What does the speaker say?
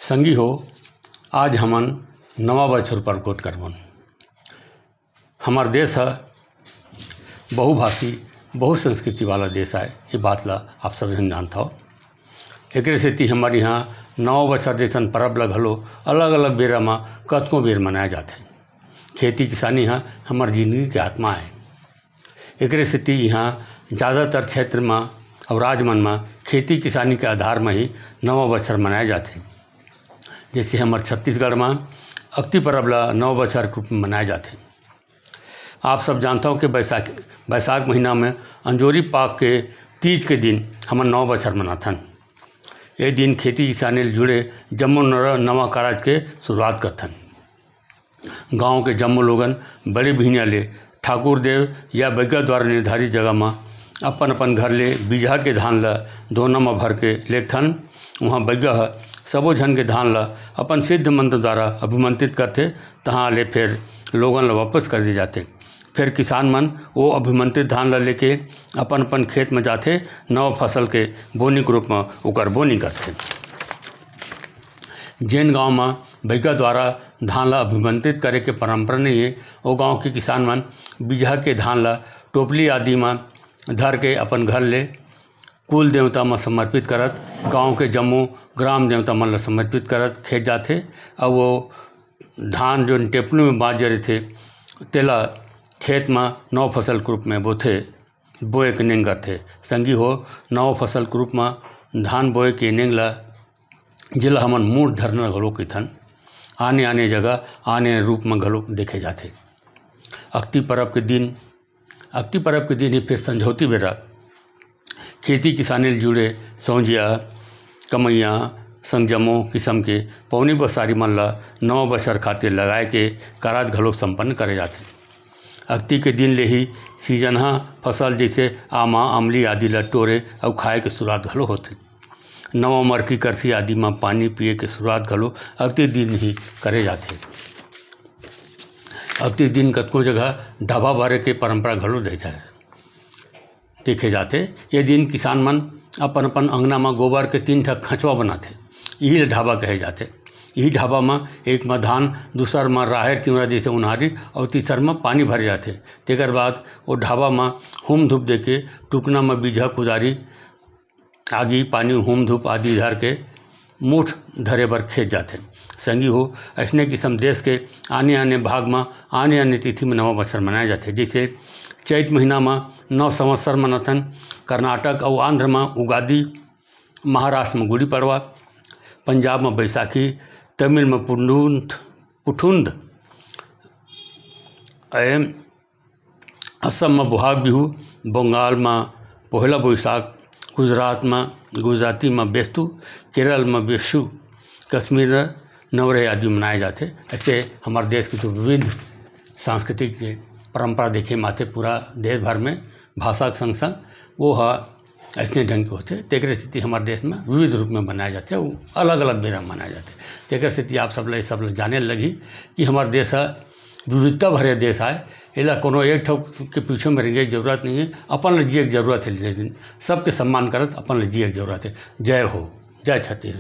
संगी हो आज हमन नवा बछर पर गोट करबन। हमार देश है बहुभाषी बहुसंस्कृति वाला देश है, ये बात ला आप सब जन जानता हो। एक सेती हमारे यहाँ नवा बछर जैसन परब ला घलो अलग अलग बेरा में कतकों बेर मनाया जाते। खेती किसानी है हमार जिंदगी के आत्मा है। एक सेती यहाँ ज़्यादातर क्षेत्र में और राज्य मन में खेती किसानी के आधार में ही नवा बछर मनाए जाते। जैसे हमारे छत्तीसगढ़ में अक्ति परब ला नवा बछर के रूप में मनाए जाते। आप सब जानता हो कि बैसाख महीना में अंजोरी पाक के तीज के दिन हम नवा बछर मनाथन। ये दिन खेती किसानी से जुड़े जम्मो नवा कारज के शुरुआत करथन। गांव के जम्मो लोगन बड़े बिहनिया ले ठाकुर देव या बग्गा द्वारा निर्धारित जगह में अपन अपन घर ले बीजहा के धान ला दोना में भर के लेथन। वहाँ बग्गा सबो झन के धान ला अपन सिद्ध मंत्र द्वारा अभिमंत्रित करते, तहाँ ले फिर लोगन ला वापस कर दिए जाते। फिर किसान मन वो अभिमंत्रित धान ला लेके अपन अपन खेत में जाते, नव फसल के बोनी के रूप में ओकर बोनी करते। जिन गांव में बग्गा द्वारा धान ला अभिमंत्रित करे के परंपरा नहीं है, वो गांव के किसान मन बीजहा के धान ला टोपली आदि में धर के अपन घर ले कुल देवता में समर्पित करत, गांव के जम्मो ग्राम देवता मन ला समर्पित करत खेत जाते। और वो धान जो टेपलू में बाँध जरे थे तेला खेत में नव फसल के रूप में बोए के नेंग करते। संगी हो नव फसल के रूप में धान बोए के नेंग ला जिला हमन मूठ धरना घलो कथन। आने आने जगह आने रूप में घलो देखे जाते। अक्ति परब के दिन ही फिर संझौती बेरा खेती किसानी से जुड़े सौंजिया कमैया संगजमो किस्म के पौनी बसारी मन ला नवा बछर खातिर लगाए के कारज घलो संपन्न करे जाते। अक्ति के दिन ले ही सीजनहा फसल जैसे आमा अमली आदि ला टोरे और खाए के शुरुआत घलो होते। नवा मरकी करसी आदि में पानी पिए के शुरुआत घलो अक्ति दिन ही करे जाते। अक्ति दिन कतकों जगह ढाबा भरे के परंपरा घलो देखे जाते। ये दिन किसान मन अपन अपन अंगना में गोबर के 3 ठक खचवा बनाते, यही ढाबा कहे जाते। यही ढाबा में एक में धान, दूसर में राहेर तिवरा जैसे उन्हारी और तीसर में पानी भरे जाते। तेकर बाद वो ढाबा में होम धूप दे के टुकना में बीजहा कुदारी आगी पानी होम धूप आदि धर के मुठ धरे बर खेत जाते। संगी हो ऐसने किस्म देश के आने आने भाग में आने आने तिथि में नवा बछर मनाए जाते। जैसे चैत महीना में नव संवत्सर मनाथन, कर्नाटक और आंध्र में उगादी, महाराष्ट्र में गुड़ी पड़वा, पंजाब में बैसाखी, तमिल में पुठुंद, असम में बोहाग बिहू, बंगाल में पोहला बोईसाख, गुजराती में बेस्तु, केरल में बेशु, कश्मीर नवरे आदि मनाए जाते। ऐसे हमारे देश की जो विविध सांस्कृतिक परंपरा देखे माथे पूरा देश भर में भाषा के संग संग वो है ऐसे ढंग के होते। तेकर स्थिति हमारे देश में विविध रूप में बनाए जाते हैं, वो अलग अलग बेरा में मनाए जाते। तेकर स्थिति आप सब जाने लगी कि हमारे देश है विविधता भरे देश है। इला कोनो एक ठोक के पीछे में रहेंगे जरूरत नहीं है, अपन ले जिए की जरूरत है, लेकिन सबके सम्मान करत अपन ले जिए की जरूरत है। जय हो, जय छत्तीसगढ़।